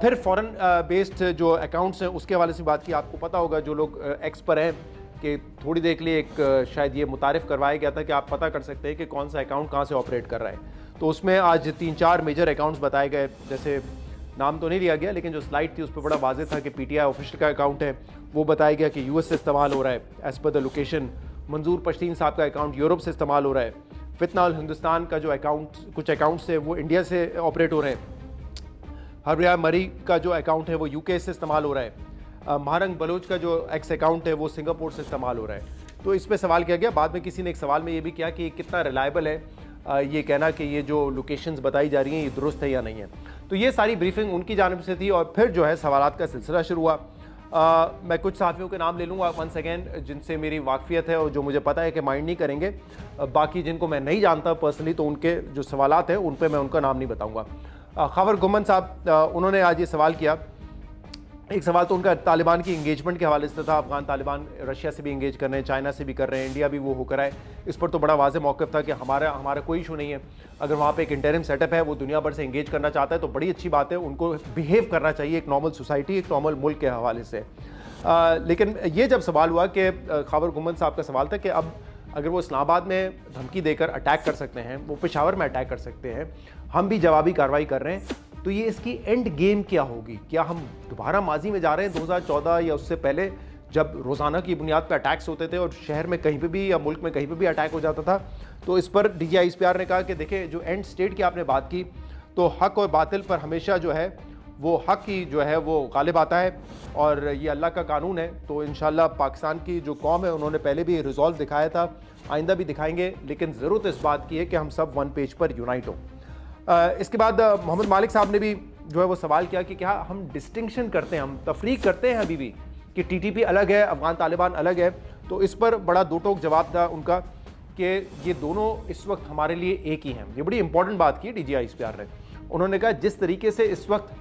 फिर foreign based जो accounts हैं उसके हवाले से बात की। आपको पता होगा जो लोग एक्स पर हैं कि थोड़ी देर के लिए एक शायद ये मुतारिफ करवाया गया था कि आप पता कर सकते हैं कि कौन सा अकाउंट कहाँ से ऑपरेट कर रहा है। तो उसमें आज 3-4 मेजर अकाउंट्स बताए गए, जैसे नाम तो नहीं लिया गया लेकिन जो स्लाइड थी उस पर बड़ा वाज़ेह था कि पीटीआई ऑफिशियल का अकाउंट है, वो बताया गया कि यूएस से इस्तेमाल हो रहा है एज़ पर द लोकेशन। मंजूर पश्तीन साहब का अकाउंट यूरोप से इस्तेमाल हो रहा है। फितना अल हिंदुस्तान का जो अकाउंट, कुछ अकाउंट्स है वो इंडिया से ऑपरेट हो रहे हैं। हरबिया मरी का जो अकाउंट है वो यूके से इस्तेमाल हो रहा है। महारंग बलोच का जो एक्स अकाउंट है वो सिंगापुर से इस्तेमाल हो रहा है। तो इस पर सवाल किया गया। बाद में किसी ने एक सवाल में ये भी किया कि कितना रिलायबल है ये कहना कि ये जो लोकेशंस बताई जा रही हैं ये दुरुस्त है या नहीं है। तो ये सारी ब्रीफिंग उनकी जानिब से थी और फिर जो है सवालात का सिलसिला शुरू हुआ। मैं कुछ साथियों के नाम ले लूँगा वंस अगेन जिनसे मेरी वाकफियत है और जो मुझे पता है कि माइंड नहीं करेंगे। बाकी जिनको मैं नहीं जानता पर्सनली तो उनके जो सवालात हैं उन पर मैं उनका नाम नहीं बताऊँगा। खबर गुमन साहब उन्होंने आज ये सवाल किया। एक सवाल तो उनका तालिबान की इंगेजमेंट के हवाले से था। अफगान तालिबान रशिया से भी इंगेज कर रहे हैं, चाइना से भी कर रहे हैं, इंडिया भी वो होकर आए। इस पर तो बड़ा वाज़ेह मौक़िफ़ था कि हमारा कोई इशू नहीं है। अगर वहाँ पे एक इंटरिम सेटअप है, वो दुनिया भर से इंगेज करना चाहता है तो बड़ी अच्छी बात है, उनको बिहेव करना चाहिए एक नॉर्मल सोसाइटी, एक नॉर्मल मुल्क के हवाले से। लेकिन ये जब सवाल हुआ कि खबर गुमन साहब का सवाल था कि अब अगर वो इस्लामाबाद में धमकी देकर अटैक कर सकते हैं, वो पेशावर में अटैक कर सकते हैं, हम भी जवाबी कार्रवाई कर रहे हैं, तो ये इसकी एंड गेम क्या होगी? क्या हम दोबारा माजी में जा रहे हैं 2014 या उससे पहले जब रोज़ाना की बुनियाद पर अटैक्स होते थे और शहर में कहीं पे भी या मुल्क में कहीं पे भी अटैक हो जाता था? तो इस पर DGISPR ने कहा कि देखिए जो एंड स्टेट की आपने बात की तो हक और बातिल पर हमेशा जो है वो हक ही जो है वो गालिब आता है और ये अल्लाह का कानून है। तो इंशाल्लाह पाकिस्तान की जो कौम है उन्होंने पहले भी रिजॉल्व दिखाया था, आइंदा भी दिखाएंगे, लेकिन ज़रूरत इस बात की है कि हम सब वन पेज पर यूनाइट हों। इसके बाद मोहम्मद मालिक साहब ने भी जो है वो सवाल किया कि क्या हम डिस्टिंक्शन करते हैं, हम तफरीक करते हैं अभी भी कि TTP अलग है, अफगान तालिबान अलग है? तो इस पर बड़ा दो टोक जवाब था उनका कि ये दोनों इस वक्त हमारे लिए एक ही हैं। ये बड़ी इंपॉर्टेंट बात की DGISPR ने। उन्होंने कहा जिस तरीके से इस वक्त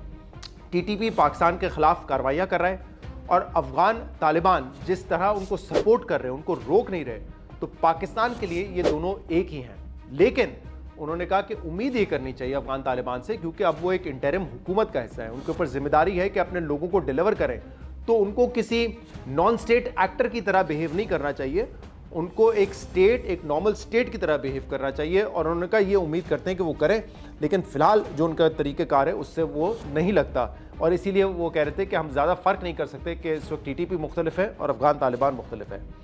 TTP पाकिस्तान के ख़िलाफ़ कार्रवाइयाँ कर रहा है और अफ़गान तालिबान जिस तरह उनको सपोर्ट कर रहे हैं, उनको रोक नहीं रहे, तो पाकिस्तान के लिए ये दोनों एक ही हैं। लेकिन उन्होंने कहा कि उम्मीद ये करनी चाहिए अफ़गान तालिबान से, क्योंकि अब वो एक इंटरिम हुकूमत का हिस्सा है, उनके ऊपर जिम्मेदारी है कि अपने लोगों को डिलीवर करें। तो उनको किसी नॉन स्टेट एक्टर की तरह बिहेव नहीं करना चाहिए, उनको एक स्टेट, एक नॉर्मल स्टेट की तरह बिहेव करना चाहिए। और उन्होंने कहा ये उम्मीद करते हैं कि वो करें, लेकिन फ़िलहाल जो उनका तरीक़ेकार है उससे वो नहीं लगता। और इसीलिए वो कह रहे थे कि हम ज़्यादा फ़र्क नहीं कर सकते कि इस वक्त TTP मुख्तलिफ है और अफ़गान तालिबान मुख्तलिफ है।